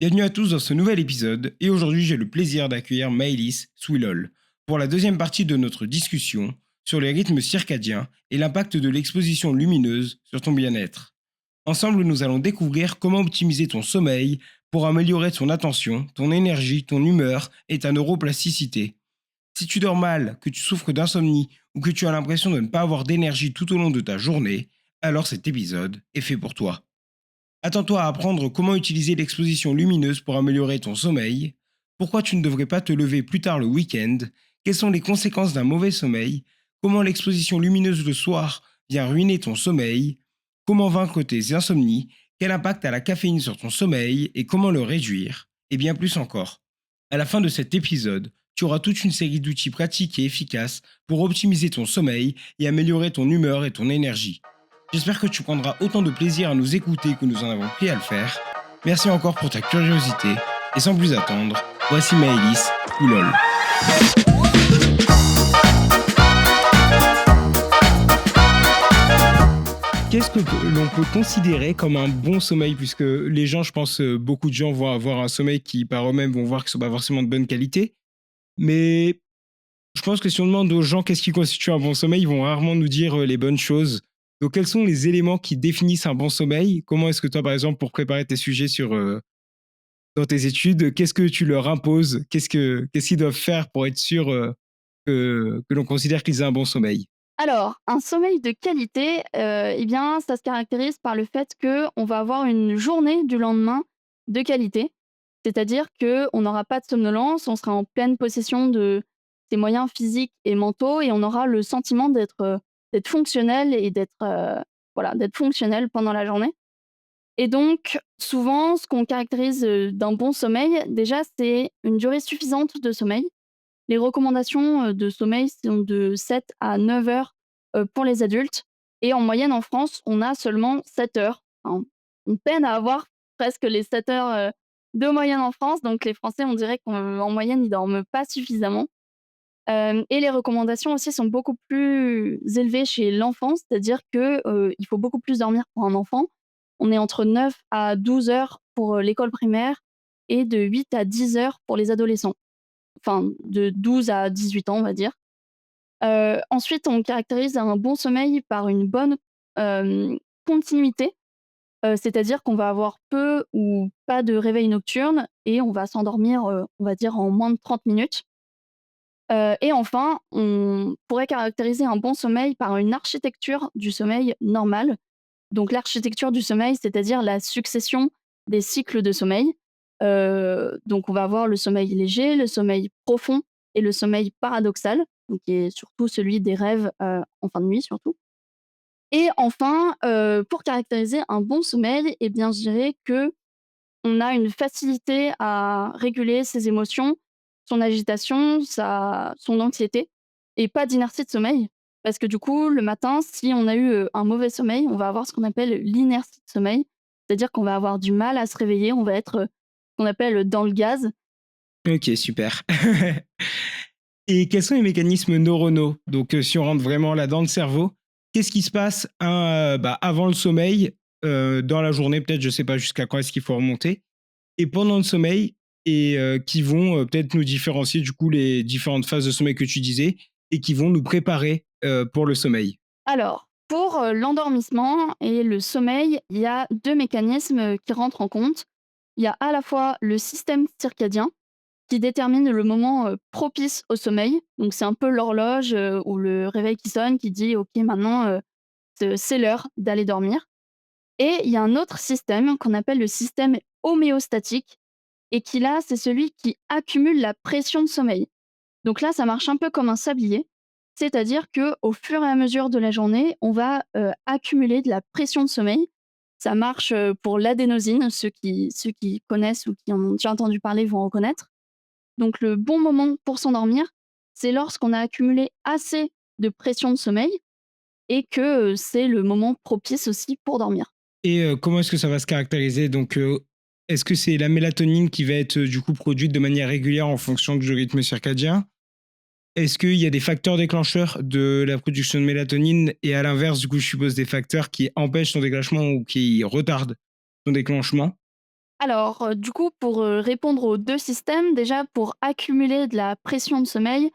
Bienvenue à tous dans ce nouvel épisode et aujourd'hui j'ai le plaisir d'accueillir Maëlys Swilol pour la deuxième partie de notre discussion sur les rythmes circadiens et l'impact de l'exposition lumineuse sur ton bien-être. Ensemble nous allons découvrir comment optimiser ton sommeil pour améliorer ton attention, ton énergie, ton humeur et ta neuroplasticité. Si tu dors mal, que tu souffres d'insomnie ou que tu as l'impression de ne pas avoir d'énergie tout au long de ta journée, alors cet épisode est fait pour toi. Attends-toi à apprendre comment utiliser l'exposition lumineuse pour améliorer ton sommeil, pourquoi tu ne devrais pas te lever plus tard le week-end, quelles sont les conséquences d'un mauvais sommeil, comment l'exposition lumineuse le soir vient ruiner ton sommeil, comment vaincre tes insomnies, quel impact a la caféine sur ton sommeil et comment le réduire, et bien plus encore. À la fin de cet épisode, tu auras toute une série d'outils pratiques et efficaces pour optimiser ton sommeil et améliorer ton humeur et ton énergie. J'espère que tu prendras autant de plaisir à nous écouter que nous en avons pris à le faire. Merci encore pour ta curiosité. Et sans plus attendre, voici Maëlys Poulol. Qu'est-ce que l'on peut considérer comme un bon sommeil? Puisque les gens, je pense, beaucoup de gens vont avoir un sommeil qui, par eux-mêmes, vont voir qu'ils ne sont pas forcément de bonne qualité. Mais je pense que si on demande aux gens qu'est-ce qui constitue un bon sommeil, ils vont rarement nous dire les bonnes choses. Donc, quels sont les éléments qui définissent un bon sommeil? Comment est-ce que toi, par exemple, pour préparer tes sujets dans tes études, qu'est-ce que tu leur imposes? Qu'est-ce qu'ils doivent faire pour être sûr que l'on considère qu'ils aient un bon sommeil? Alors, un sommeil de qualité, eh bien, ça se caractérise par le fait qu'on va avoir une journée du lendemain de qualité. C'est-à-dire qu'on n'aura pas de somnolence, on sera en pleine possession de ses moyens physiques et mentaux et on aura le sentiment d'être fonctionnel et voilà, d'être fonctionnel pendant la journée. Et donc, souvent, ce qu'on caractérise, d'un bon sommeil, déjà, c'est une durée suffisante de sommeil. Les recommandations, de sommeil sont de 7 à 9 heures, pour les adultes et en moyenne en France, on a seulement 7 heures. Enfin, on peine à avoir presque les 7 heures, de moyenne en France, donc les Français, on dirait qu'en moyenne, ils dorment pas suffisamment. Hem Et les recommandations aussi sont beaucoup plus élevées chez l'enfant, c'est-à-dire que, il faut beaucoup plus dormir pour un enfant. On est entre 9 à 12 heures pour, l'école primaire et de 8 à 10 heures pour les adolescents, enfin de 12 à 18 ans, on va dire. Ensuite, on caractérise un bon sommeil par une bonne, hem, continuité, c'est-à-dire qu'on va avoir peu ou pas de réveil nocturne et on va s'endormir, on va dire en moins de 30 minutes. Et enfin, on pourrait caractériser un bon sommeil par une architecture du sommeil normale. Donc l'architecture du sommeil, c'est-à-dire la succession des cycles de sommeil. Donc on va avoir le sommeil léger, le sommeil profond et le sommeil paradoxal, donc qui est surtout celui des rêves, en fin de nuit surtout. Et enfin, pour caractériser un bon sommeil, eh bien je dirais qu'on a une facilité à réguler ses émotions, son agitation, son anxiété et pas d'inertie de sommeil. Parce que du coup, le matin, si on a eu, un mauvais sommeil, on va avoir ce qu'on appelle l'inertie de sommeil. C'est-à-dire qu'on va avoir du mal à se réveiller, on va être, ce qu'on appelle, dans le gaz. Ok, super. Et quels sont les mécanismes neuronaux? Donc, si on rentre vraiment là dans le cerveau, qu'est-ce qui se passe avant le sommeil, dans la journée, peut-être, je sais pas jusqu'à quand est-ce qu'il faut remonter, et pendant le sommeil, et qui vont peut-être nous différencier du coup les différentes phases de sommeil que tu disais, et qui vont nous préparer pour le sommeil. Alors, pour, l'endormissement et le sommeil, il y a 2 mécanismes, qui rentrent en compte. Il y a à la fois le système circadien qui détermine le moment, propice au sommeil. Donc c'est un peu l'horloge, ou le réveil qui sonne qui dit: «OK, maintenant, c'est l'heure d'aller dormir». Et il y a un autre système qu'on appelle le système homéostatique et qui là, c'est celui qui accumule la pression de sommeil. Donc là, ça marche un peu comme un sablier, c'est-à-dire que au fur et à mesure de la journée, on va, accumuler de la pression de sommeil. Ça marche, pour l'adénosine, ceux qui connaissent ou qui en ont déjà entendu parler vont reconnaître. Donc le bon moment pour s'endormir, c'est lorsqu'on a accumulé assez de pression de sommeil et que, c'est le moment propice aussi pour dormir. Et comment est-ce que ça va se caractériser? Donc, est-ce que c'est la mélatonine qui va être du coup produite de manière régulière en fonction du rythme circadien? Est-ce qu'il y a des facteurs déclencheurs de la production de mélatonine et à l'inverse, du coup, je suppose des facteurs qui empêchent son déclenchement ou qui retardent son déclenchement? Alors, du coup, pour, répondre aux 2 systèmes, déjà pour accumuler de la pression de sommeil,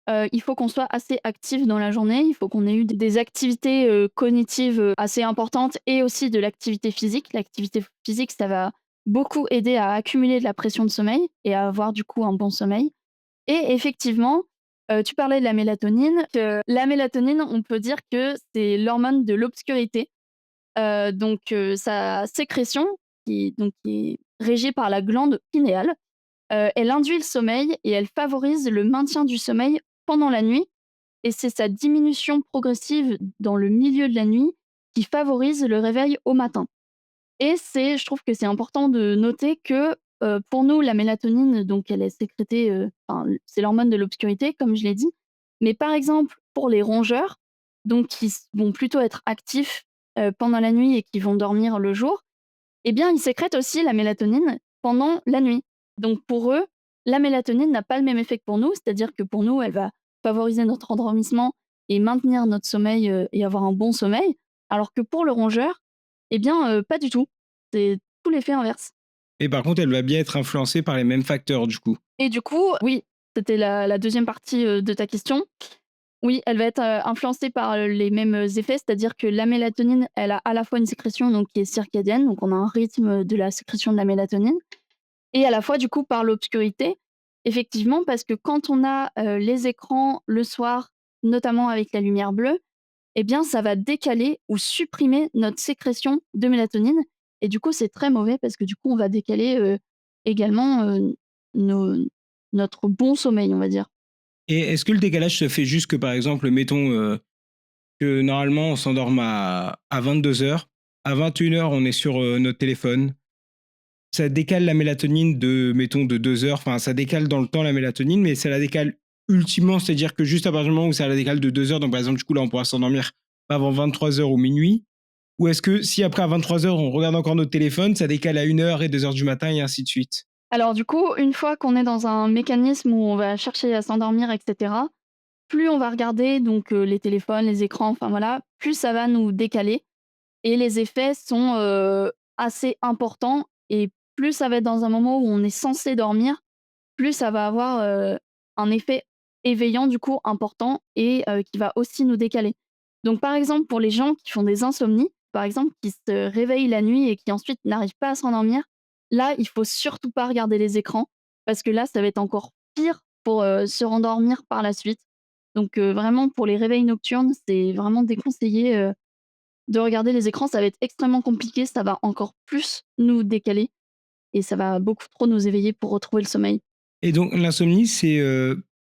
il faut qu'on soit assez actif dans la journée. Il faut qu'on ait eu des activités, cognitives, assez importantes et aussi de l'activité physique. L'activité physique, ça va beaucoup aider à accumuler de la pression de sommeil et à avoir du coup un bon sommeil et effectivement, tu parlais de la mélatonine, que la mélatonine, on peut dire que c'est l'hormone de l'obscurité. Sa sécrétion qui est régie par la glande pinéale, elle induit le sommeil et elle favorise le maintien du sommeil pendant la nuit et c'est sa diminution progressive dans le milieu de la nuit qui favorise le réveil au matin. Et je trouve que c'est important de noter que, pour nous, la mélatonine, donc elle est sécrétée, c'est l'hormone de l'obscurité, comme je l'ai dit. Mais par exemple, pour les rongeurs, donc vont plutôt être actifs, pendant la nuit et qui vont dormir le jour, eh bien, ils sécrètent aussi la mélatonine pendant la nuit. Donc pour eux, la mélatonine n'a pas le même effet que pour nous, c'est-à-dire que pour nous, elle va favoriser notre endormissement et maintenir notre sommeil, et avoir un bon sommeil, alors que pour le rongeur, eh bien, pas du tout. C'est tout l'effet inverse. Et par contre, elle va bien être influencée par les mêmes facteurs, du coup. Et du coup, oui, c'était la 2e partie, de ta question. Oui, elle va être, influencée par, les mêmes, effets, c'est-à-dire que la mélatonine, elle a à la fois une sécrétion donc qui est circadienne, donc on a un rythme, de la sécrétion de la mélatonine et à la fois du coup par l'obscurité. Effectivement, parce que quand on a, les écrans le soir, notamment avec la lumière bleue, eh bien ça va décaler ou supprimer notre sécrétion de mélatonine et du coup c'est très mauvais parce que du coup on va décaler, également, nos notre bon sommeil, on va dire. Et est-ce que le décalage se fait juste que, par exemple, mettons que normalement on s'endorme à 22 heures, à 21 heures on est sur notre téléphone, ça décale la mélatonine de, mettons, de 2 heures, enfin ça décale dans le temps la mélatonine, mais ça la décale ultimement, c'est-à-dire que juste à partir du moment où ça la décale de 2 heures, donc par exemple, du coup là on pourra s'endormir pas avant 23 heures ou minuit, ou est-ce que si après à 23 heures on regarde encore notre téléphone, ça décale à 1 heure et 2 heures du matin et ainsi de suite? Alors du coup, une fois qu'on est dans un mécanisme où on va chercher à s'endormir et cetera, plus on va regarder donc les téléphones, les écrans, enfin voilà, plus ça va nous décaler et les effets sont, assez importants et plus ça va être dans un moment où on est censé dormir, plus ça va avoir, un effet éveillant du coup important et qui va aussi nous décaler. Donc par exemple, pour les gens qui font des insomnies, par exemple, qui se réveillent la nuit et qui ensuite n'arrivent pas à s'endormir, là, il faut surtout pas regarder les écrans parce que là, ça va être encore pire pour, se rendormir par la suite. Donc vraiment pour les réveils nocturnes, c'est vraiment déconseillé, de regarder les écrans. Ça va être extrêmement compliqué, ça va encore plus nous décaler et ça va beaucoup trop nous éveiller pour retrouver le sommeil. Et donc l'insomnie, c'est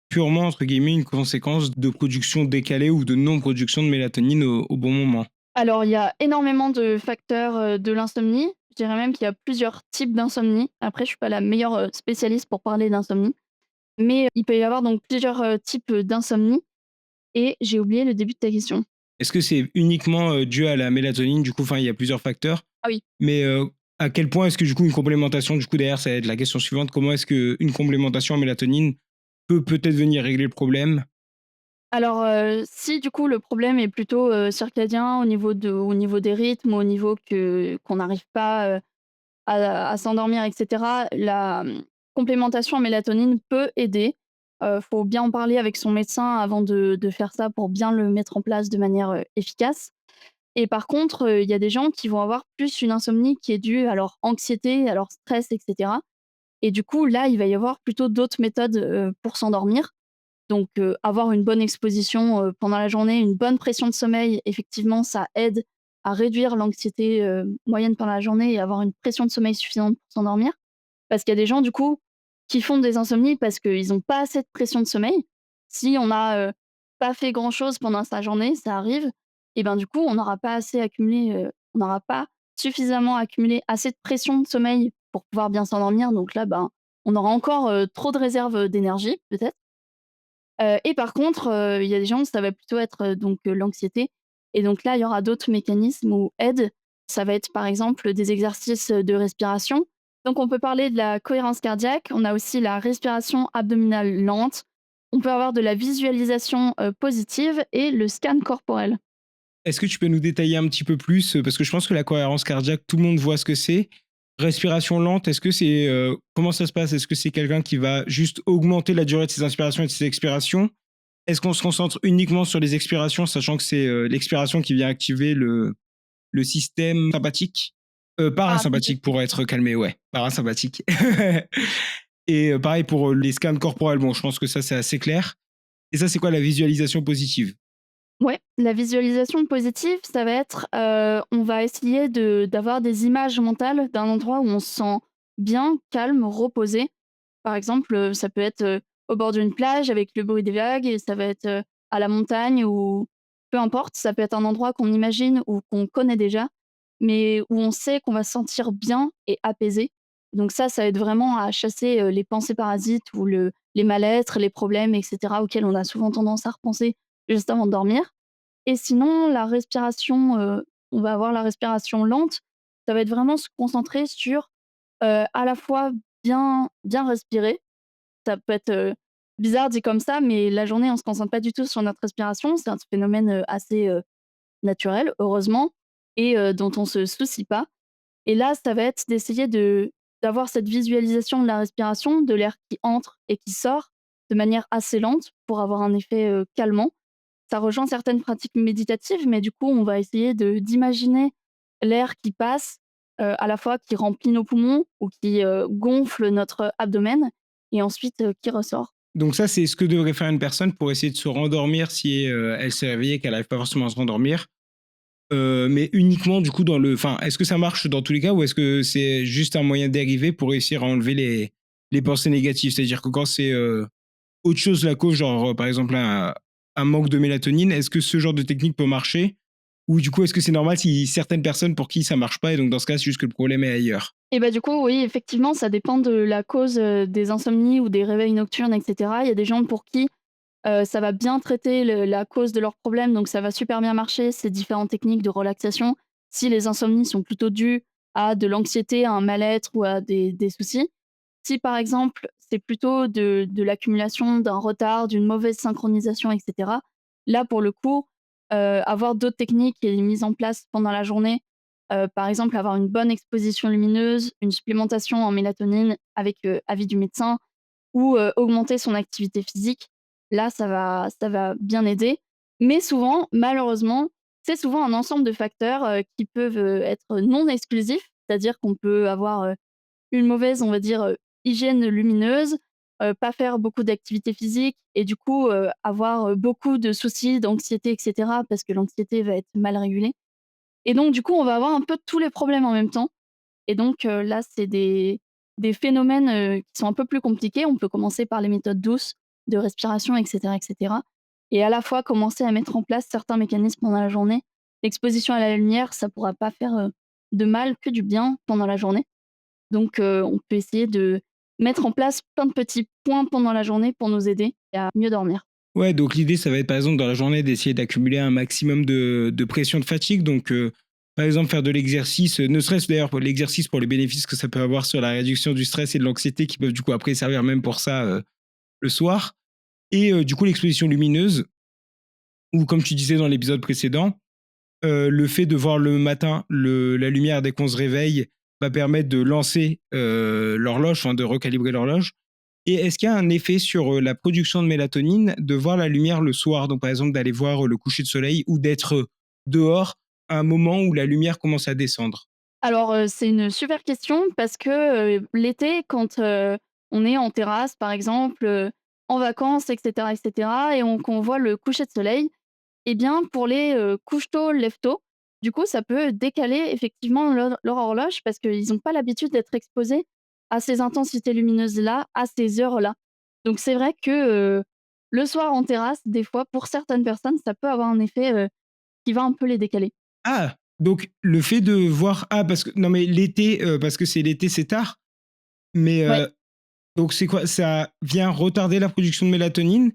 purement, entre guillemets, une conséquence de production décalée ou de non-production de mélatonine au bon moment. Alors, il y a énormément de facteurs, de l'insomnie. Je dirais même qu'il y a plusieurs types d'insomnie. Après, je suis pas la meilleure, spécialiste pour parler d'insomnie, mais il peut y avoir donc plusieurs, types, d'insomnie et j'ai oublié le début de ta question. Est-ce que c'est uniquement dû à la mélatonine? Du coup, enfin, il y a plusieurs facteurs, Ah oui. mais à quel point est-ce que du coup une complémentation, du coup derrière, ça va être la question suivante, comment est-ce qu'une complémentation en mélatonine peut peut-être venir régler le problème? Alors, si du coup le problème est plutôt, circadien au niveau des rythmes, au niveau qu'on n'arrive pas, à s'endormir et cetera, complémentation en mélatonine peut aider. Faut bien en parler avec son médecin avant de faire ça pour bien le mettre en place de manière, efficace et par contre, il y a des gens qui vont avoir plus une insomnie qui est due à leur anxiété, à leur stress et cetera et du coup, là, il va y avoir plutôt d'autres méthodes, pour s'endormir. Donc avoir une bonne exposition, pendant la journée, une bonne pression de sommeil, effectivement, ça aide à réduire l'anxiété, moyenne pendant la journée et avoir une pression de sommeil suffisante pour s'endormir. Parce qu'il y a des gens, du coup, qui font des insomnies parce qu'ils ont pas assez de pression de sommeil. Si on n'a, pas fait grand chose pendant sa journée, ça arrive et ben, du coup, on n'aura pas assez accumulé, on n'aura pas suffisamment accumulé assez de pression de sommeil pour pouvoir bien s'endormir. Donc là, ben, on aura encore, trop de réserves, d'énergie, peut-être. Et par contre, il y a des gens, ça va plutôt être, l'anxiété et donc là, il y aura d'autres mécanismes ou aides. Ça va être, par exemple, des exercices, de respiration. Donc on peut parler de la cohérence cardiaque, on a aussi la respiration abdominale lente, on peut avoir de la visualisation, positive et le scan corporel. Est-ce que tu peux nous détailler un petit peu plus? Parce que je pense que la cohérence cardiaque, tout le monde voit ce que c'est, respiration lente, est-ce que c'est, comment ça se passe? Est-ce que c'est quelqu'un qui va juste augmenter la durée de ses inspirations et de ses expirations? Est-ce qu'on se concentre uniquement sur les expirations, sachant que c'est, l'expiration qui vient activer le système sympathique? Parasympathique Parasympathique. pour être calmé, ouais, parasympathique. Et pareil pour, les scans corporels, bon, je pense que ça, c'est assez clair. Et ça, c'est quoi la visualisation positive? Ouais, la visualisation positive, ça va être, on va essayer d'avoir des images mentales d'un endroit où on se sent bien, calme, reposé. Par exemple, ça peut être, au bord d'une plage avec le bruit des vagues et ça va être, à la montagne ou peu importe, ça peut être un endroit qu'on imagine ou qu'on connaît déjà, mais où on sait qu'on va se sentir bien et apaisé. Donc ça aide vraiment à chasser, les pensées parasites ou les mal-être, les problèmes et cetera auxquels on a souvent tendance à repenser juste avant de dormir. Et sinon, la respiration, on va avoir la respiration lente. Ça va être vraiment se concentrer sur, à la fois bien respirer. Ça peut être, bizarre dit comme ça, mais la journée, on se concentre pas du tout sur notre respiration. C'est un phénomène, assez, naturel, heureusement et dont on se soucie pas. Et là, ça va être d'essayer d'avoir cette visualisation de la respiration, de l'air qui entre et qui sort de manière assez lente pour avoir un effet, calmant. Ça rejoint certaines pratiques méditatives, mais du coup, on va essayer d'imaginer l'air qui passe, à la fois qui remplit nos poumons ou qui, gonfle notre abdomen et ensuite, qui ressort. Donc ça, c'est ce que devrait faire une personne pour essayer de se rendormir si, elle s'est réveillée, qu'elle n'arrive pas forcément à se rendormir. Mais uniquement du coup dans le enfin, est-ce que ça marche dans tous les cas ou est-ce que c'est juste un moyen dérivé pour réussir à enlever les pensées négatives? C'est-à-dire que quand c'est, autre chose la cause, genre, par exemple un manque de mélatonine, est-ce que ce genre de technique peut marcher? Ou du coup, est-ce que c'est normal si certaines personnes pour qui ça marche pas et donc dans ce cas, c'est juste que le problème est ailleurs? Et bah, du coup, oui, effectivement, ça dépend de la cause, des insomnies ou des réveils nocturnes et cetera. Il y a des gens pour qui, ça va bien traiter la cause de leur problème, donc ça va super bien marcher, ces différentes techniques de relaxation. Si les insomnies sont plutôt dues à de l'anxiété, à un mal-être ou à des soucis. Si par exemple, c'est plutôt de l'accumulation d'un retard, d'une mauvaise synchronisation et cetera, là pour le coup, avoir d'autres techniques et mises en place pendant la journée, par exemple avoir une bonne exposition lumineuse, une supplémentation en mélatonine avec, avis du médecin ou, augmenter son activité physique. Là, ça va bien aider. Mais souvent, malheureusement, c'est souvent un ensemble de facteurs, qui peuvent, être non exclusifs. C'est-à-dire qu'on peut avoir, une mauvaise, on va dire, hygiène lumineuse, pas faire beaucoup d'activité physique et du coup, avoir, beaucoup de soucis d'anxiété et cetera parce que l'anxiété va être mal régulée et donc du coup, on va avoir un peu tous les problèmes en même temps et donc là, c'est des phénomènes, qui sont un peu plus compliqués. On peut commencer par les méthodes douces de respiration et cetera et à la fois commencer à mettre en place certains mécanismes pendant la journée. L'exposition à la lumière, ça pourra pas faire, de mal, que du bien pendant la journée. Donc, on peut essayer de mettre en place plein de petits points pendant la journée pour nous aider à mieux dormir. Ouais, donc l'idée, ça va être par exemple dans la journée d'essayer d'accumuler un maximum de pression de fatigue. Donc, par exemple, faire de l'exercice, ne serait-ce d'ailleurs pour l'exercice pour les bénéfices que ça peut avoir sur la réduction du stress et de l'anxiété qui peuvent du coup après servir même pour ça le soir. Et du coup, l'exposition lumineuse, ou comme tu disais dans l'épisode précédent, le fait de voir le matin la lumière dès qu'on se réveille va permettre de lancer l'horloge, enfin de recalibrer l'horloge. Et est-ce qu'il y a un effet sur la production de mélatonine de voir la lumière le soir? Donc, par exemple, d'aller voir le coucher de soleil ou d'être dehors à un moment où la lumière commence à descendre? Alors, c'est une super question parce que, l'été quand, on est en terrasse par exemple, en vacances et cetera et on qu'on voit le coucher de soleil et bien pour les, couche-tôt, lève-tôt, du coup ça peut décaler effectivement leur horloge parce qu'ils ont pas l'habitude d'être exposés à ces intensités lumineuses-là, à ces heures-là. Donc c'est vrai que, le soir en terrasse, des fois, pour certaines personnes, ça peut avoir un effet, qui va un peu les décaler. Ah! Donc le fait de voir ah parce que non mais l'été, parce que c'est l'été, c'est tard, mais Ouais. donc c'est quoi? Ça vient retarder la production de mélatonine?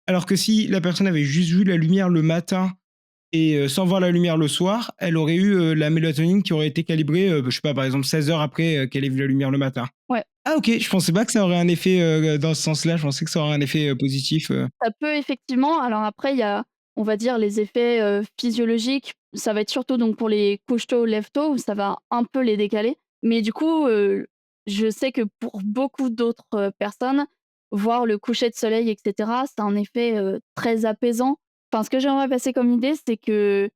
Alors que si la personne avait juste vu la lumière le matin et sans voir la lumière le soir, elle aurait eu, la mélatonine qui aurait été calibrée, je sais pas, par exemple 16 heures après, qu'elle ait vu la lumière le matin. Ouais. Ah OK, je pensais pas que ça aurait un effet, dans ce sens-là, je pensais que ça aurait un effet, positif. Ça peut effectivement alors après il y a, on va dire les effets, physiologiques, ça va être surtout donc pour les couche-tôt, lève-tôt où ça va un peu les décaler. Mais du coup, je sais que pour beaucoup d'autres, personnes, voir le coucher de soleil et cetera, ça a un effet, très apaisant. Enfin, ce que j'aimerais passer comme idée, c'est qu'il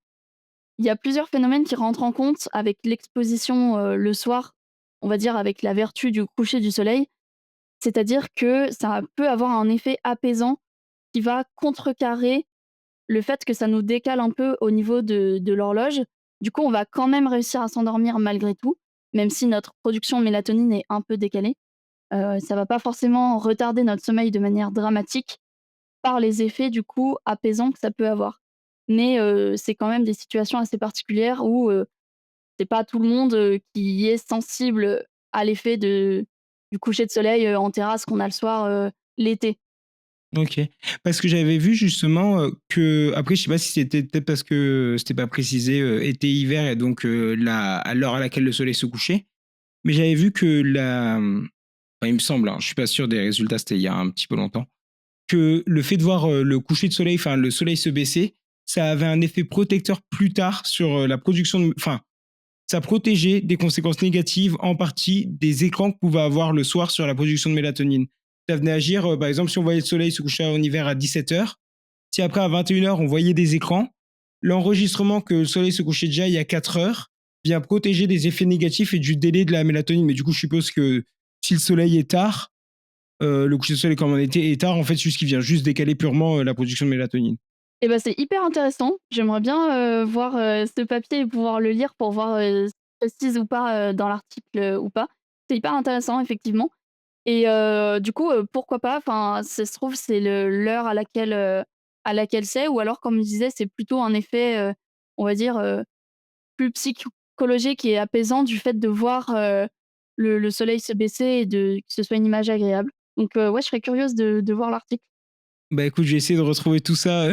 y a plusieurs phénomènes qui rentrent en compte avec l'exposition, le soir, on va dire avec la vertu du coucher du soleil. C'est-à-dire que ça peut avoir un effet apaisant qui va contrecarrer le fait que ça nous décale un peu au niveau de l'horloge. Du coup, on va quand même réussir à s'endormir malgré tout, même si notre production de mélatonine est un peu décalée. Ça va pas forcément retarder notre sommeil de manière dramatique par les effets, du coup, apaisants que ça peut avoir. Mais c'est quand même des situations assez particulières où, c'est pas tout le monde, qui est sensible à l'effet du coucher de soleil, en terrasse qu'on a le soir, l'été. OK. Parce que j'avais vu justement, que après je sais pas si c'était peut-être parce que c'était pas précisé, été-hiver et donc la à l'heure à laquelle le soleil se couchait, mais j'avais vu que enfin il me semble, hein, je suis pas sûr des résultats, c'était il y a un petit peu longtemps, que le fait de voir, le coucher de soleil, enfin le soleil se baisser, ça avait un effet protecteur plus tard sur, la production de enfin, ça protégeait des conséquences négatives, en partie, des écrans que pouvait avoir le soir sur la production de mélatonine. Ça venait agir, par exemple, si on voyait le soleil se coucher en hiver à 17 heures, si après à 21 heures on voyait des écrans, l'enregistrement que le soleil se couchait déjà il y a 4 heures vient protéger des effets négatifs et du délai de la mélatonine. Mais du coup, je suppose que si le soleil est tard, le coucher de soleil comme en été est tard, en fait, c'est juste qu'il vient juste décaler purement la production de mélatonine. Et bah, c'est hyper intéressant. J'aimerais bien, voir, ce papier et pouvoir le lire pour voir, si ça se précise ou pas, dans l'article, ou pas. C'est hyper intéressant effectivement et du coup, pourquoi pas? Enfin, ça se trouve, c'est l'heure à laquelle c'est ou alors comme je disais, c'est plutôt un effet, on va dire, plus psychologique et apaisant du fait de voir, le soleil se baisser et que ce soit une image agréable. Donc ouais, je serais curieuse de voir l'article. Bah, écoute, je vais essayer de retrouver tout ça,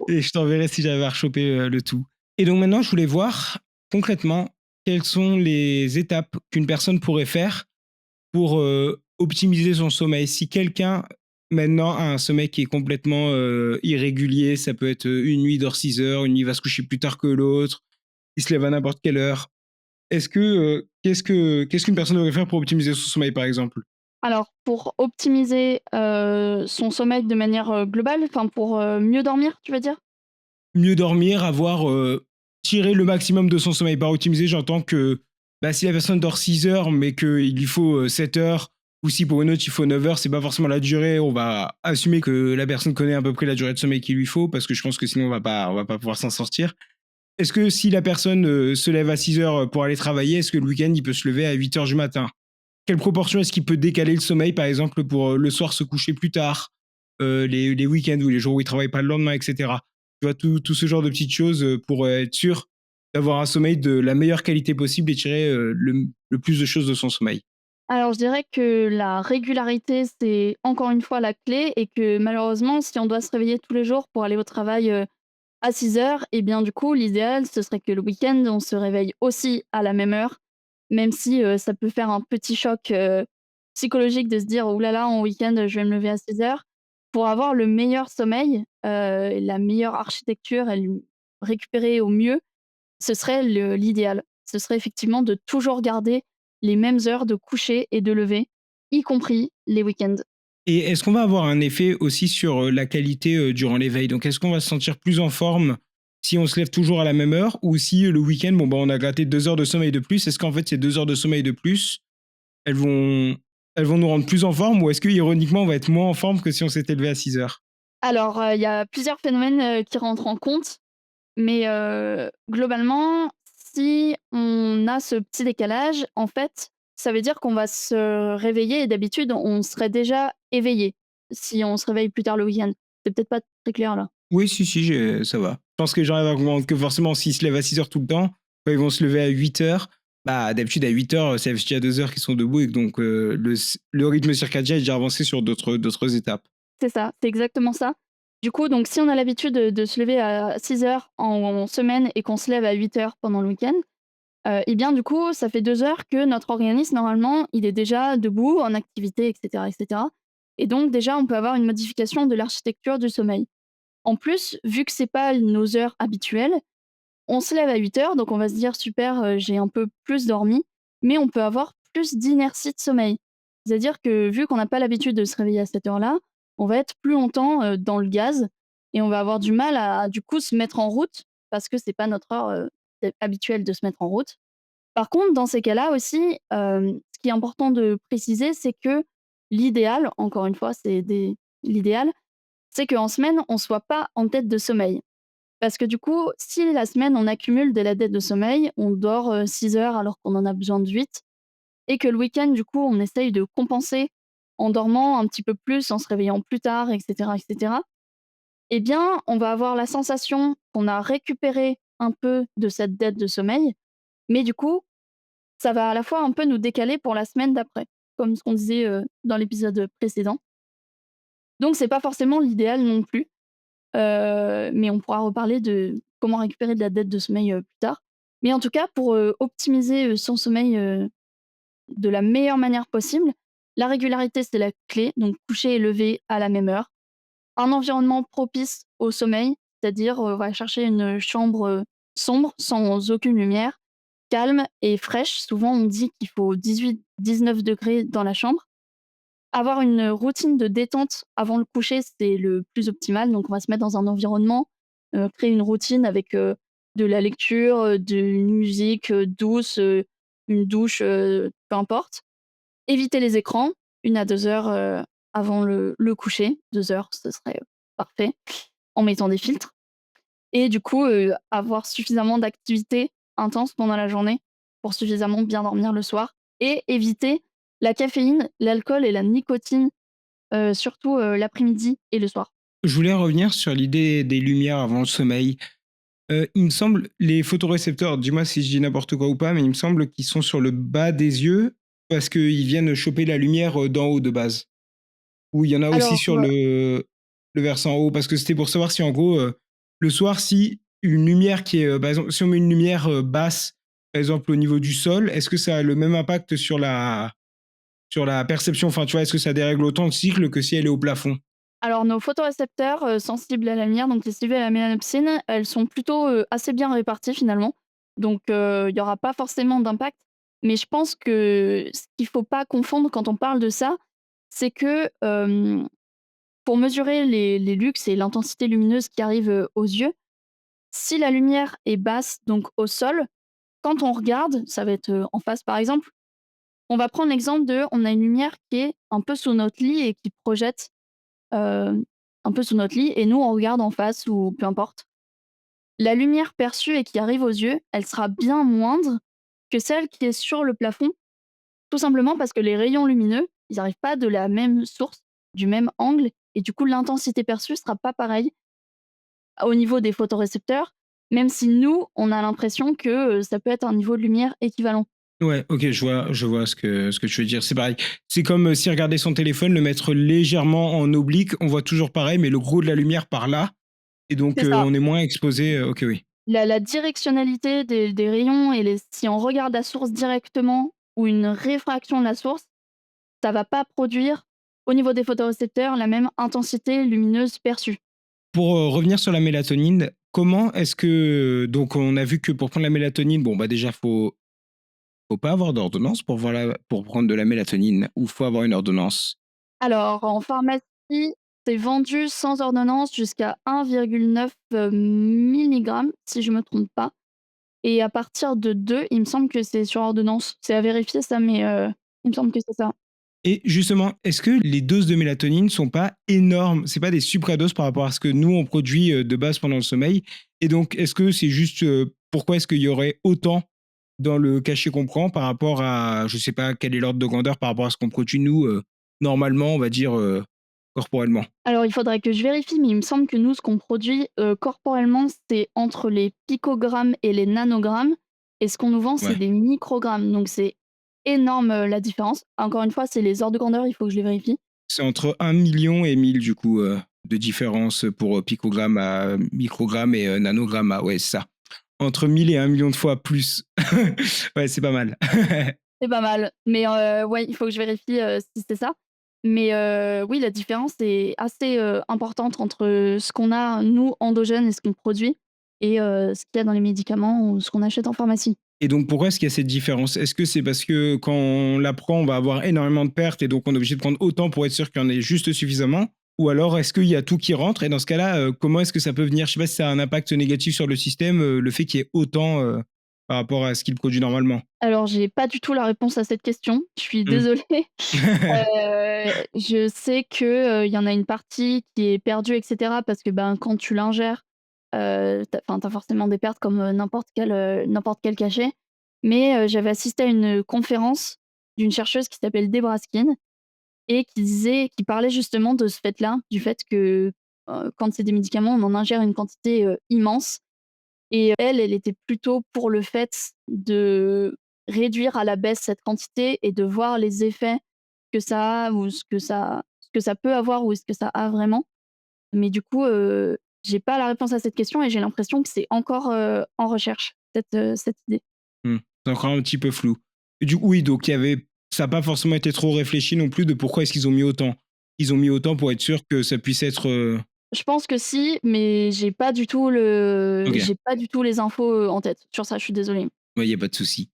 et je t'enverrai si j'arrive à rechoper, le tout. Et donc maintenant, je voulais voir concrètement quelles sont les étapes qu'une personne pourrait faire pour, optimiser son sommeil. Si quelqu'un maintenant a un sommeil qui est complètement, irrégulier, ça peut être, une nuit dort 6 heures, une nuit va se coucher plus tard que l'autre, il se lève à n'importe quelle heure. Est-ce que, qu'est-ce qu'une personne devrait faire pour optimiser son sommeil, par exemple? Alors pour optimiser, son sommeil de manière, globale, enfin pour, mieux dormir, tu veux dire? Mieux dormir, avoir, tiré le maximum de son sommeil. Par optimiser, j'entends que, bah, si la personne dort 6 heures, mais qu'il lui faut, 7 heures, ou si pour une autre il faut 9 heures, c'est pas forcément la durée. On va assumer que la personne connaît à peu près la durée de sommeil qu'il lui faut, parce que je pense que sinon on va pas pouvoir s'en sortir. Est-ce que si la personne, se lève à 6 heures, pour aller travailler, est-ce que le week-end il peut se lever à 8 heures du matin? Quelle proportion est-ce qu'il peut décaler le sommeil, par exemple, pour le soir se coucher plus tard, les week-ends ou les jours où il travaille pas le lendemain, et cetera. Tu vois, tout ce genre de petites choses pour être sûr d'avoir un sommeil de la meilleure qualité possible et tirer le plus de choses de son sommeil. Alors je dirais que la régularité, c'est encore une fois la clé et que malheureusement, si on doit se réveiller tous les jours pour aller au travail, à 6 heures, et bien du coup, l'idéal, ce serait que le week-end, on se réveille aussi à la même heure, même si, ça peut faire un petit choc, psychologique de se dire: «Ouh là là, en week-end, je vais me lever à 6 heures». Pour avoir le meilleur sommeil, et la meilleure architecture et le récupérer au mieux, ce serait l'idéal. Ce serait effectivement de toujours garder les mêmes heures de coucher et de lever, y compris les week-ends. Et est-ce qu'on va avoir un effet aussi sur la qualité durant l'éveil? Donc, est-ce qu'on va se sentir plus en forme si on se lève toujours à la même heure ou si le week-end, bon, bah, on a gratté 2 heures de sommeil de plus? Est-ce qu'en fait, ces 2 heures de sommeil de plus, elles vont, elles vont nous rendre plus en forme ou est-ce que, ironiquement, on va être moins en forme que si on s'était levé à 6 heures? Alors, il y a plusieurs phénomènes, qui rentrent en compte, mais globalement, si on a ce petit décalage, en fait, ça veut dire qu'on va se réveiller et d'habitude, on serait déjà éveillé si on se réveille plus tard le week-end. C'est peut-être pas très clair là. Oui, si, si, ça va. Je pense que j'arrive à comprendre que forcément, s'ils se lèvent à 6 heures tout le temps, quand ils vont se lever à 8 heures, bah, d'habitude, à 8 heures, c'est déjà 2 heures qu'ils sont debout et que donc le rythme circadien est déjà avancé sur d'autres étapes. C'est ça, c'est exactement ça. Du coup, donc si on a l'habitude de se lever à 6 heures en semaine et qu'on se lève à 8 heures pendant le week-end, et bien, du coup, ça fait 2 heures que notre organisme, normalement, il est déjà debout, en activité et cetera et cetera et donc déjà, on peut avoir une modification de l'architecture du sommeil. En plus, vu que c'est pas nos heures habituelles, on se lève à 8 heures, donc on va se dire: «Super, j'ai un peu plus dormi» mais on peut avoir plus d'inertie de sommeil. C'est-à-dire que vu qu'on n'a pas l'habitude de se réveiller à cette heure-là, on va être plus longtemps, dans le gaz et on va avoir du mal à, du coup, se mettre en route parce que c'est pas notre heure, habituelle de se mettre en route. Par contre, dans ces cas-là aussi, ce qui est important de préciser, c'est que l'idéal, encore une fois, l'idéal, c'est qu'en semaine, on soit pas en dette de sommeil. Parce que du coup, si la semaine, on accumule de la dette de sommeil, on dort, 6 heures alors qu'on en a besoin de 8, et que le week-end, du coup, on essaye de compenser en dormant un petit peu plus, en se réveillant plus tard, et cetera, eh bien, on va avoir la sensation qu'on a récupéré un peu de cette dette de sommeil, mais du coup, ça va à la fois un peu nous décaler pour la semaine d'après, comme ce qu'on disait, dans l'épisode précédent. Donc c'est pas forcément l'idéal non plus, mais on pourra reparler de comment récupérer de la dette de sommeil, plus tard. Mais en tout cas, pour, optimiser, son sommeil, de la meilleure manière possible, la régularité, c'est la clé, donc coucher et lever à la même heure. Un environnement propice au sommeil, c'est-à-dire, on va chercher une chambre, sombre, sans aucune lumière, calme et fraîche. Souvent, on dit qu'il faut 18-19 degrés dans la chambre. Avoir une routine de détente avant le coucher, c'est le plus optimal. Donc, on va se mettre dans un environnement, créer une routine avec, de la lecture, de une musique, douce, une douche, peu importe. Éviter les écrans, 1 à 2 heures, avant le coucher. 2 heures, ce serait, parfait, en mettant des filtres et du coup, avoir suffisamment d'activités intenses pendant la journée pour suffisamment bien dormir le soir et éviter la caféine, l'alcool et la nicotine, surtout, l'après-midi et le soir. Je voulais revenir sur l'idée des lumières avant le sommeil. Il me semble, les photorécepteurs, dis-moi si je dis n'importe quoi ou pas, mais il me semble qu'ils sont sur le bas des yeux parce qu'ils viennent choper la lumière d'en haut de base. Ou il y en a aussi Alors, sur le versant haut, parce que c'était pour savoir si en gros, le soir, si une lumière qui est, par exemple, si on met une lumière basse, par exemple au niveau du sol, est-ce que ça a le même impact sur la perception? Enfin, tu vois, est-ce que ça dérègle autant le cycle que si elle est au plafond? alors nos photorécepteurs, sensibles à la lumière, donc les cellules à la mélanopsine, elles sont plutôt, assez bien réparties finalement. Donc, il y aura pas forcément d'impact. Mais je pense que ce qu'il faut pas confondre quand on parle de ça, c'est que, pour mesurer les lux et l'intensité lumineuse qui arrive, aux yeux, si la lumière est basse, donc au sol, quand on regarde, ça va être, en face par exemple, on va prendre l'exemple de on a une lumière qui est un peu sous notre lit et qui projette, heu, un peu sous notre lit et nous on regarde en face ou peu importe. La lumière perçue et qui arrive aux yeux, elle sera bien moindre que celle qui est sur le plafond, tout simplement parce que les rayons lumineux, ils arrivent pas de la même source, du même angle et du coup l'intensité perçue sera pas pareille au niveau des photorécepteurs, même si nous, on a l'impression que, ça peut être un niveau de lumière équivalent. Ouais, OK, je vois ce que tu veux dire. C'est pareil. C'est comme, si regarder son téléphone, le mettre légèrement en oblique, on voit toujours pareil, mais le gros de la lumière par là et donc C'est ça. on est moins exposé, OK, oui. La directionnalité des rayons et les si on regarde la source directement ou une réfraction de la source, ça va pas produire, au niveau des photorécepteurs, la même intensité lumineuse perçue. Pour, revenir sur la mélatonine, comment est-ce que donc on a vu que pour prendre la mélatonine, bon, bah, déjà faut pas avoir d'ordonnance pour pour prendre de la mélatonine ou faut avoir une ordonnance? Alors en pharmacie, c'est vendu sans ordonnance jusqu'à 1,9, milligrammes, si je me trompe pas et à partir de 2, il me semble que c'est sur ordonnance. C'est à vérifier ça, mais il me semble que c'est ça. Et justement, est-ce que les doses de mélatonine sont pas énormes? C'est pas des supradoses par rapport à ce que nous on produit, de base pendant le sommeil? Et donc est-ce que c'est juste, pourquoi est-ce qu'il y aurait autant dans le cachet qu'on prend par rapport à je sais pas quel est l'ordre de grandeur par rapport à ce qu'on produit nous, normalement on va dire, corporellement? Alors il faudrait que je vérifie, mais il me semble que nous, ce qu'on produit, corporellement, c'est entre les picogrammes et les nanogrammes et ce qu'on nous vend, c'est Ouais. des microgrammes, donc c'est énorme, la différence. Encore une fois, c'est les ordres de grandeur, il faut que je les vérifie. C'est entre 1 million et 1000 du coup, de différence pour, picogramme à microgramme et nanogramme à ouais, c'est ça. Entre 1000 et 1 million de fois plus. Ouais, c'est pas mal. C'est pas mal, mais ouais, il faut que je vérifie, si c'est ça. Mais oui, la différence est assez, importante entre, ce qu'on a, nous, endogène et ce qu'on produit et ce qu'il y a dans les médicaments ou ce qu'on achète en pharmacie. Et donc pourquoi est-ce qu'il y a cette différence? Est-ce que c'est parce que quand on la prend, on va avoir énormément de pertes et donc on est obligé de prendre autant pour être sûr qu'il y en ait juste suffisamment? Ou alors est-ce qu'il y a tout qui rentre? Et dans ce cas-là, comment est-ce que ça peut venir? Je sais pas si ça a un impact négatif sur le système, le fait qu'il y ait autant, par rapport à ce qu'il produit normalement? Alors j'ai pas du tout la réponse à cette question, je suis Mmh. désolée. Je sais que, il y en a une partie qui est perdue et cetera parce que, ben, quand tu l'ingères, tu as forcément des pertes comme, n'importe quel cachet. Mais, j'avais assisté à une conférence d'une chercheuse qui s'appelle Debra Skin et qui parlait justement de ce fait-là, du fait que, quand c'est des médicaments, on en ingère une quantité, immense et elle était plutôt pour le fait de réduire à la baisse cette quantité et de voir les effets que ça a ou ce que ça peut avoir ou ce que ça a vraiment. Mais du coup, j'ai pas la réponse à cette question et j'ai l'impression que c'est encore, en recherche cette idée. Mmh. C'est encore un petit peu flou. Et du coup, oui, donc il y avait ça a pas forcément été trop réfléchi non plus de pourquoi est-ce qu'ils ont mis autant? Ils ont mis autant pour être sûr que ça puisse être, Je pense que si, mais OK. j'ai pas du tout les infos, en tête. Sur ça, je suis désolée. Ouais, il y a pas de souci.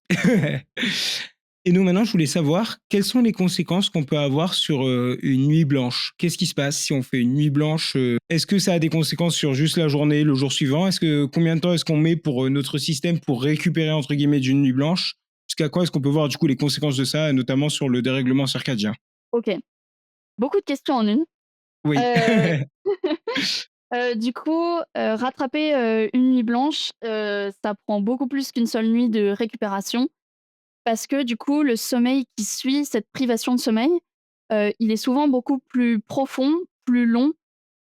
Et nous, maintenant, je voulais savoir quelles sont les conséquences qu'on peut avoir sur, une nuit blanche? Qu'est-ce qui se passe si on fait une nuit blanche, Est-ce que ça a des conséquences sur juste la journée, le jour suivant? Est-ce que combien de temps est-ce qu'on met pour, notre système pour «récupérer» entre guillemets d'une nuit blanche? Jusqu'à quoi est-ce qu'on peut voir du coup les conséquences de ça, notamment sur le dérèglement circadien? OK, beaucoup de questions en une. Oui. Heu du coup, rattraper, une nuit blanche, ça prend beaucoup plus qu'une seule nuit de récupération parce que du coup, le sommeil qui suit cette privation de sommeil, il est souvent beaucoup plus profond, plus long,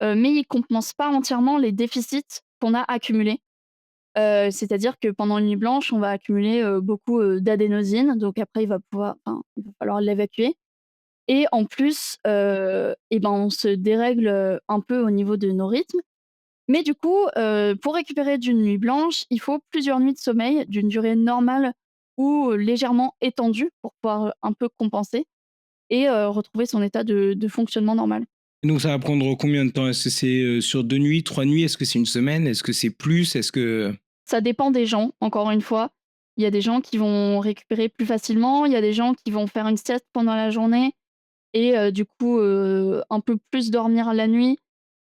mais il compense pas entièrement les déficits qu'on a accumulés. C'est-à-dire que pendant une nuit blanche, on va accumuler, beaucoup, d'adénosine, donc après il va falloir l'évacuer et en plus, et ben, on se dérègle, un peu au niveau de nos rythmes. Mais du coup, pour récupérer d'une nuit blanche, il faut plusieurs nuits de sommeil d'une durée normale ou légèrement étendue pour pouvoir, un peu compenser et retrouver son état de fonctionnement normal. Donc ça va prendre combien de temps? Est-ce que c'est, sur 2 nuits, 3 nuits? Est-ce que c'est une semaine? Est-ce que c'est plus? Est-ce que Ça dépend des gens, encore une fois. Il y a des gens qui vont récupérer plus facilement, il y a des gens qui vont faire une sieste pendant la journée et du coup, un peu plus dormir la nuit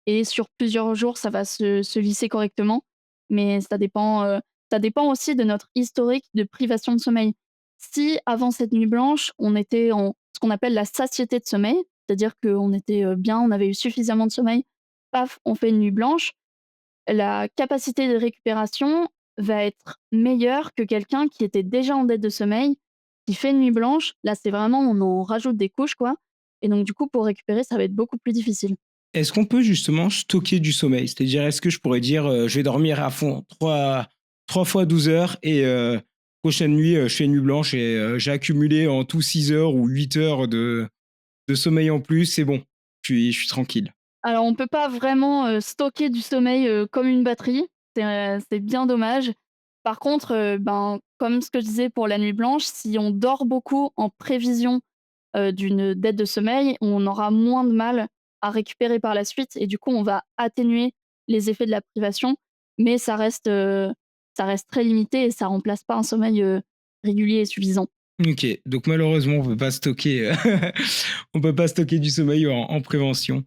et sur plusieurs jours, ça va se lisser correctement. Mais ça dépend aussi de notre historique de privation de sommeil. Si avant cette nuit blanche, on était en ce qu'on appelle la satiété de sommeil, c'est-à-dire qu'on était, bien, on avait eu suffisamment de sommeil, paf, on fait une nuit blanche, la capacité de récupération va être meilleure que quelqu'un qui était déjà en dette de sommeil, qui fait une nuit blanche. Là, c'est vraiment on en rajoute des couches, quoi et donc du coup, pour récupérer, ça va être beaucoup plus difficile. est-ce qu'on peut justement stocker du sommeil? C'est-à-dire, est-ce que je pourrais dire, «Je vais dormir à fond, trois fois 12 heures et prochaine nuit, je fais une nuit blanche et j'ai accumulé en tout 6 heures ou 8 heures de sommeil en plus, c'est bon, je suis tranquille». Alors on peut pas vraiment, stocker du sommeil, comme une batterie, c'est bien dommage. Par contre, ben, comme ce que je disais pour la nuit blanche, si on dort beaucoup en prévision d'une dette de sommeil, on aura moins de mal à récupérer par la suite et du coup, on va atténuer les effets de la privation, mais ça reste très limité et ça remplace pas un sommeil, régulier et suffisant. OK, donc malheureusement, on peut pas stocker, on peut pas stocker du sommeil en prévention.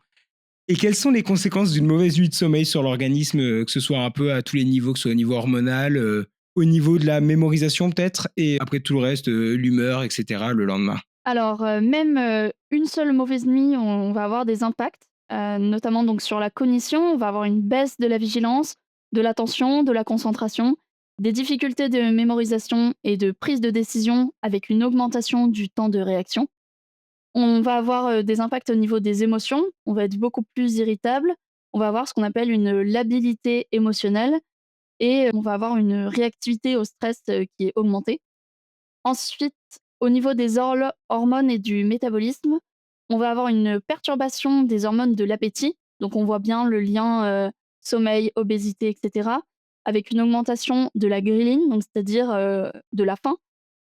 Et quelles sont les conséquences d'une mauvaise nuit de sommeil sur l'organisme, que ce soit un peu à tous les niveaux, que ce soit au niveau hormonal, au niveau de la mémorisation peut-être et après tout le reste, l'humeur et cetera le lendemain? Alors, même, une seule mauvaise nuit, on va avoir des impacts, notamment donc sur la cognition. On va avoir une baisse de la vigilance, de l'attention, de la concentration, des difficultés de mémorisation et de prise de décision avec une augmentation du temps de réaction. On va avoir, des impacts au niveau des émotions, on va être beaucoup plus irritable, on va avoir ce qu'on appelle une labilité émotionnelle et on va avoir une réactivité au stress, qui est augmentée. Ensuite, au niveau des hormones et du métabolisme, on va avoir une perturbation des hormones de l'appétit. Donc on voit bien le lien, sommeil, obésité et cetera, avec une augmentation de la ghrelin, donc c'est-à-dire, de la faim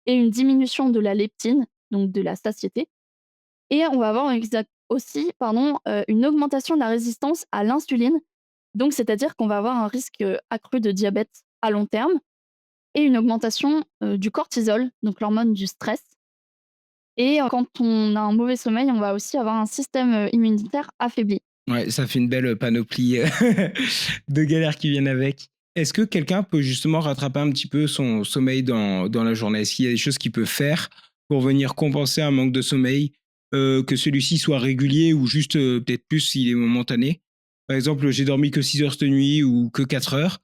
et une diminution de la leptine, donc de la satiété et on va avoir aussi, pardon, une augmentation de la résistance à l'insuline. Donc c'est-à-dire qu'on va avoir un risque, accru de diabète à long terme et une augmentation, du cortisol, donc l'hormone du stress et quand on a un mauvais sommeil, on va aussi avoir un système, immunitaire affaibli. Ouais, ça fait une belle panoplie de galères qui viennent avec. Est-ce que quelqu'un peut justement rattraper un petit peu son sommeil dans la journée? Est-ce qu'il y a des choses qu'il peut faire pour venir compenser un manque de sommeil, que celui-ci soit régulier ou juste peut-être plus s'il est momentané? Par exemple, j'ai dormi que 6 heures cette nuit ou que 4 heures.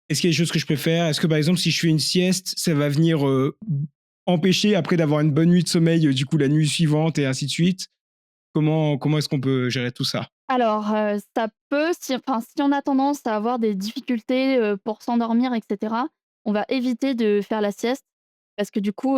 Est-ce qu'il y a des choses que je peux faire? Est-ce que par exemple, si je fais une sieste, ça va venir empêcher après d'avoir une bonne nuit de sommeil, du coup, la nuit suivante et ainsi de suite? Comment est-ce qu'on peut gérer tout ça? Alors, ça peut si on a tendance à avoir des difficultés, pour s'endormir et cetera, on va éviter de faire la sieste parce que du coup,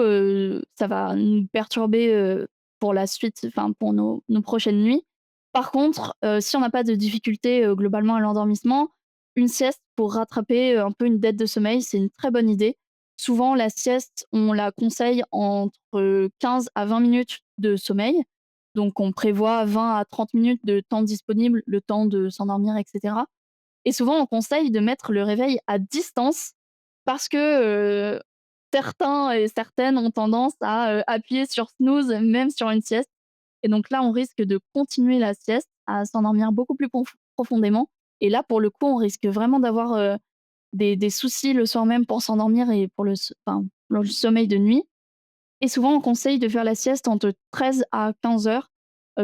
ça va nous perturber, pour la suite, enfin pour nos prochaines nuits. Par contre, si on n'a pas de difficulté, globalement à l'endormissement, une sieste pour rattraper, un peu une dette de sommeil, c'est une très bonne idée. Souvent la sieste, on la conseille entre 15 à 20 minutes de sommeil. Donc on prévoit 20 à 30 minutes de temps disponible, le temps de s'endormir et cetera et souvent on conseille de mettre le réveil à distance parce que, certains et certaines ont tendance à, appuyer sur snooze même sur une sieste et donc là on risque de continuer la sieste, à s'endormir beaucoup plus profondément et là pour le coup on risque vraiment d'avoir, des soucis le soir même pour s'endormir et pour pour le sommeil de nuit et souvent, on conseille de faire la sieste entre 13 à 15 heures.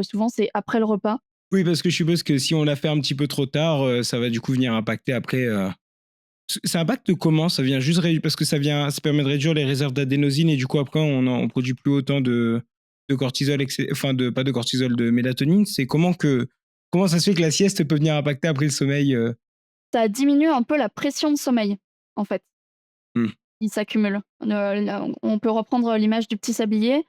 Souvent, c'est après le repas. Oui, parce que je suppose que si on l'a fait un petit peu trop tard, ça va du coup venir impacter après, ça impacte comment? Ça vient juste parce que ça permet de réduire les réserves d'adénosine et du coup après on produit plus autant de cortisol enfin de pas de cortisol, de mélatonine. C'est comment ça se fait que la sieste peut venir impacter après le sommeil, Ça diminue un peu la pression de sommeil, en fait. Mmh. Il s'accumule. Là, on peut reprendre l'image du petit sablier.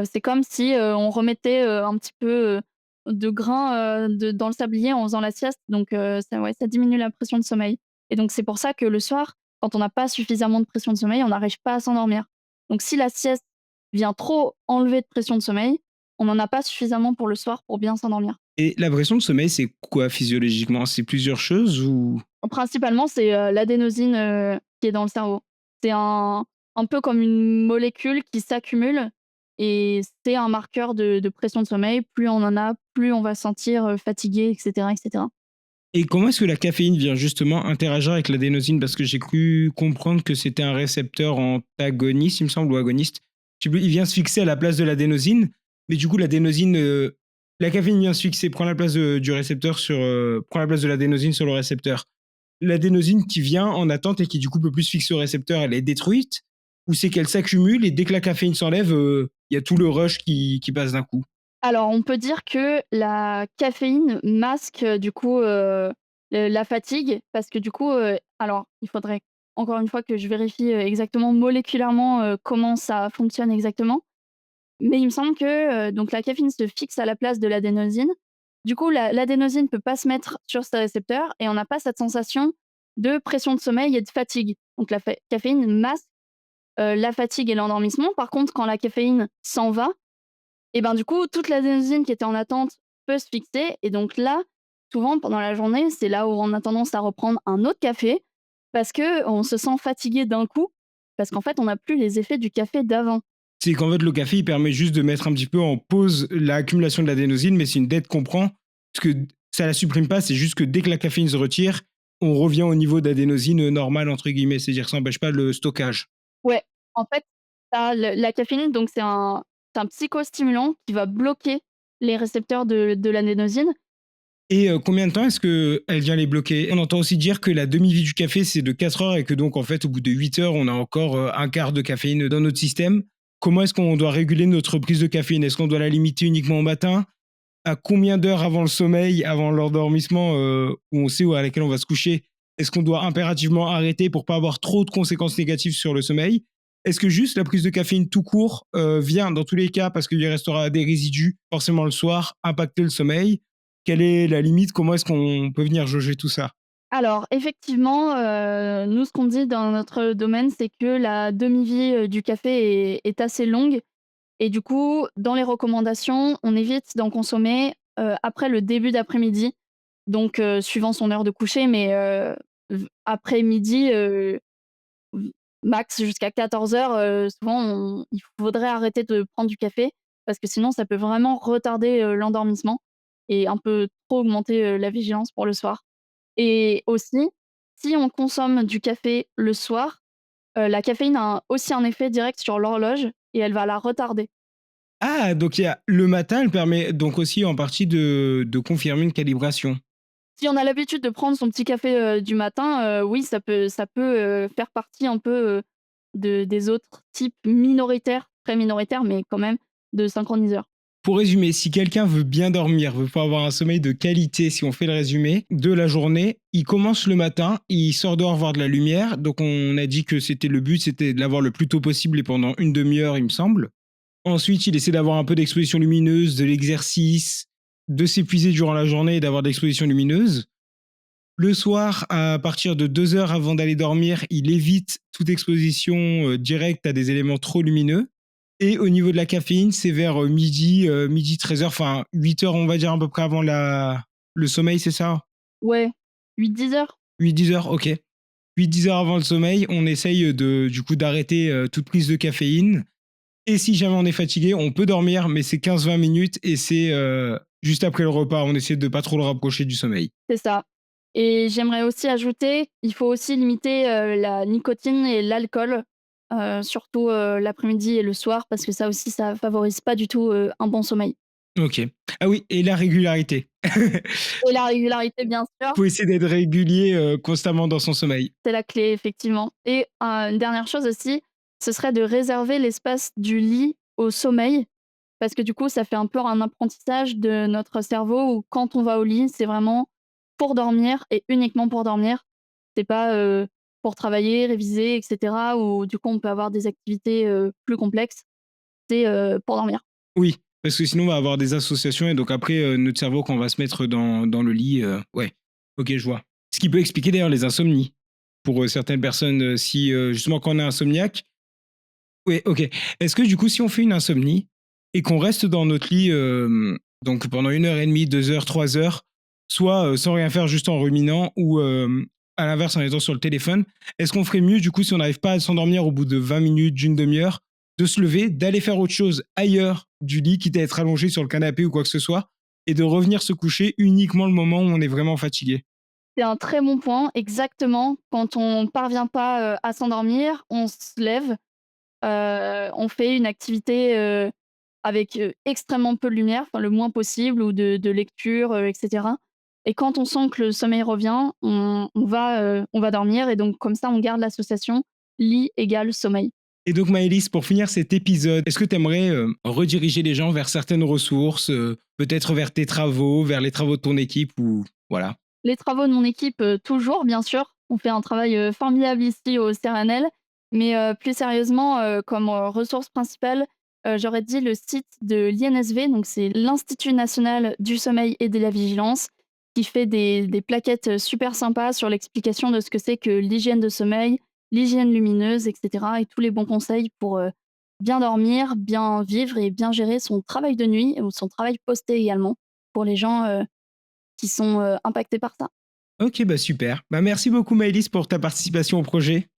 C'est comme si, on remettait, un petit peu, de grains, dans le sablier en faisant la sieste. Donc, ça ouais, ça diminue la pression de sommeil et donc c'est pour ça que le soir, quand on n'a pas suffisamment de pression de sommeil, on n'arrive pas à s'endormir. Donc si la sieste vient trop enlever de pression de sommeil, on n'en a pas suffisamment pour le soir pour bien s'endormir. Et la pression de sommeil, c'est quoi physiologiquement? C'est plusieurs choses ou? Principalement, c'est, l'adénosine, qui est dans le cerveau. C'est un peu comme une molécule qui s'accumule et c'est un marqueur de pression de sommeil. Plus on en a, plus on va se sentir, fatigué et cetera et cetera. Et comment est-ce que la caféine vient justement interagir avec l'adénosine? Parce que j'ai cru comprendre que c'était un récepteur antagoniste, il me semble, ou agoniste. Je sais plus, il vient se fixer à la place de l'adénosine, mais du coup, l'adénosine, la caféine vient se fixer, prend la place du récepteur prend la place de l'adénosine sur le récepteur. L'adénosine qui vient en attente et qui du coup peut plus se fixer au récepteur, elle est détruite? Ou c'est qu'elle s'accumule et dès que la caféine s'enlève, il y a tout le rush qui passe d'un coup? Alors on peut dire que la caféine masque, du coup, la fatigue parce que du coup, alors il faudrait encore une fois que je vérifie, exactement moléculairement, comment ça fonctionne exactement. Mais il me semble que, donc la caféine se fixe à la place de l'adénosine. Du coup, l'adénosine peut pas se mettre sur ses récepteurs et on n'a pas cette sensation de pression de sommeil et de fatigue. Donc la caféine masque, la fatigue et l'endormissement. Par contre, quand la caféine s'en va et ben, du coup, toute l'adénosine qui était en attente peut se fixer et donc là, souvent pendant la journée, c'est là où on a tendance à reprendre un autre café parce qu'on se sent fatigué d'un coup, parce qu'en fait, on n'a plus les effets du café d'avant. C'est qu'en fait, le café, il permet juste de mettre un petit peu en pause l'accumulation de l'adénosine, mais c'est une dette qu'on prend, parce que ça la supprime pas, c'est juste que dès que la caféine se retire, on revient au niveau d'adénosine normal, entre guillemets, c'est-à-dire que ça n'empêche pas le stockage. Ouais, en fait, tu la caféine, donc c'est un psychostimulant qui va bloquer les récepteurs de l'adénosine. Et combien de temps est-ce qu'elle vient les bloquer? On entend aussi dire que la demi-vie du café, c'est de 4 heures et que donc, en fait, au bout de 8 heures, on a encore un quart de caféine dans notre système. Comment est-ce qu'on doit réguler notre prise de caféine? Est-ce qu'on doit la limiter uniquement au matin? À combien d'heures avant le sommeil, avant l'endormissement, où on sait à laquelle on va se coucher, est-ce qu'on doit impérativement arrêter pour pas avoir trop de conséquences négatives sur le sommeil? Est-ce que juste la prise de caféine tout court vient dans tous les cas parce qu'il restera des résidus forcément le soir, impacter le sommeil? Quelle est la limite? Comment est-ce qu'on peut venir jauger tout ça? Alors effectivement, nous ce qu'on dit dans notre domaine, c'est que la demi-vie, du café est assez longue et du coup, dans les recommandations, on évite d'en consommer, après le début d'après-midi. Donc suivant son heure de coucher, mais après midi, max jusqu'à 14 heures, souvent il faudrait arrêter de prendre du café parce que sinon ça peut vraiment retarder, l'endormissement et un peu trop augmenter, la vigilance pour le soir. Et aussi, si on consomme du café le soir, la caféine a aussi un effet direct sur l'horloge et elle va la retarder. Ah, donc il y a le matin, elle permet donc aussi en partie de confirmer une calibration. Si on a l'habitude de prendre son petit café, du matin, oui, ça peut, faire partie un peu, des autres types minoritaires, très minoritaires, mais quand même, de synchroniseurs. Pour résumer, si quelqu'un veut bien dormir, veut pas avoir un sommeil de qualité, si on fait le résumé de la journée, il commence le matin, il sort dehors voir de la lumière. Donc on a dit que c'était le but, c'était de l'avoir le plus tôt possible et pendant une demi-heure, il me semble. Ensuite, il essaie d'avoir un peu d'exposition lumineuse, de l'exercice, de s'épuiser durant la journée et d'avoir de l'exposition lumineuse. Le soir, à partir de 2 heures avant d'aller dormir, il évite toute exposition directe à des éléments trop lumineux. Et au niveau de la caféine, c'est vers midi 13 heures, enfin 8 heures, on va dire à peu près avant le sommeil, c'est ça? Ouais, 8-10 heures. 8-10 heures, ok. 8-10 heures avant le sommeil, on essaye du coup d'arrêter toute prise de caféine. Et si jamais on est fatigué, on peut dormir, mais c'est 15-20 minutes et c'est juste après le repas. On essaie de pas trop le rapprocher du sommeil. C'est ça. Et j'aimerais aussi ajouter, il faut aussi limiter, la nicotine et l'alcool, surtout, l'après-midi et le soir parce que ça aussi, ça favorise pas du tout, un bon sommeil. Ok. Ah oui, et la régularité. Et la régularité, bien sûr, Faut essayer d'être régulier constamment dans son sommeil. c'est la clé, effectivement. Et une dernière chose aussi, ce serait de réserver l'espace du lit au sommeil parce que du coup, ça fait un peu un apprentissage de notre cerveau où quand on va au lit, c'est vraiment pour dormir et uniquement pour dormir. C'est pas, pour travailler, réviser et cetera ou du coup, on peut avoir des activités, plus complexes. C'est, pour dormir. Oui, parce que sinon on va avoir des associations et donc après notre cerveau quand on va se mettre dans le lit, ouais. Ok, je vois. Ce qui peut expliquer d'ailleurs les insomnies pour certaines personnes si justement quand on est insomniaque. Oui, ok. Est-ce que du coup si on fait une insomnie et qu'on reste dans notre lit donc pendant 1 heure et demie, 2 heures, 3 heures, soit sans rien faire juste en ruminant ou à l'inverse en étant sur le téléphone, est-ce qu'on ferait mieux du coup si on n'arrive pas à s'endormir au bout de 20 minutes, d'une demi-heure, de se lever, d'aller faire autre chose ailleurs du lit, quitte à être allongé sur le canapé ou quoi que ce soit, et de revenir se coucher uniquement le moment où on est vraiment fatigué? C'est un très bon point, exactement. Quand on parvient pas, à s'endormir, on se lève, on fait une activité, avec, extrêmement peu de lumière, enfin le moins possible ou de lecture, et cetera et quand on sent que le sommeil revient, on va dormir et donc comme ça, on garde l'association lit égale sommeil. Et donc Maëlys, pour finir cet épisode, est-ce que tu aimerais rediriger les gens vers certaines ressources, peut-être vers tes travaux, vers les travaux de ton équipe ou voilà? Les travaux de mon équipe, toujours bien sûr. On fait un travail, formidable ici au CERANEL, mais plus sérieusement, comme, ressource principale, j'aurais dit le site de l'INSV, donc c'est l'Institut national du sommeil et de la vigilance, qui fait des plaquettes, super sympas sur l'explication de ce que c'est que l'hygiène de sommeil, l'hygiène lumineuse et cetera et tous les bons conseils pour, bien dormir, bien vivre et bien gérer son travail de nuit ou son travail posté également, pour les gens, qui sont, impactés par ça. Ok, bah super. Bah merci beaucoup Maëlys pour ta participation au projet.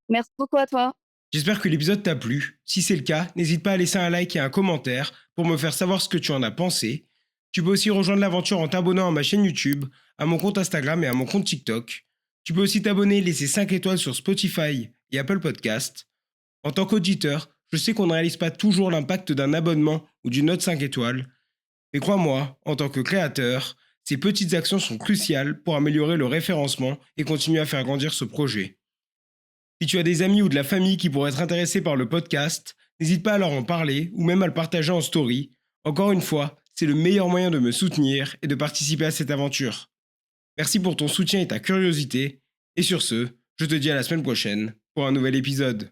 Merci beaucoup à toi. J'espère que l'épisode t'a plu. Si c'est le cas, n'hésite pas à laisser un like et un commentaire pour me faire savoir ce que tu en as pensé. Tu peux aussi rejoindre l'aventure en t'abonnant à ma chaîne YouTube, à mon compte Instagram et à mon compte TikTok. Tu peux aussi t'abonner et laisser 5 étoiles sur Spotify et Apple Podcast. En tant qu'auditeur, je sais qu'on ne réalise pas toujours l'impact d'un abonnement ou d'une note 5 étoiles, mais crois-moi, en tant que créateur, ces petites actions sont cruciales pour améliorer le référencement et continuer à faire grandir ce projet. Si tu as des amis ou de la famille qui pourraient être intéressés par le podcast, n'hésite pas à leur en parler ou même à le partager en story. Encore une fois, c'est le meilleur moyen de me soutenir et de participer à cette aventure. Merci pour ton soutien et ta curiosité. Et sur ce, je te dis à la semaine prochaine pour un nouvel épisode.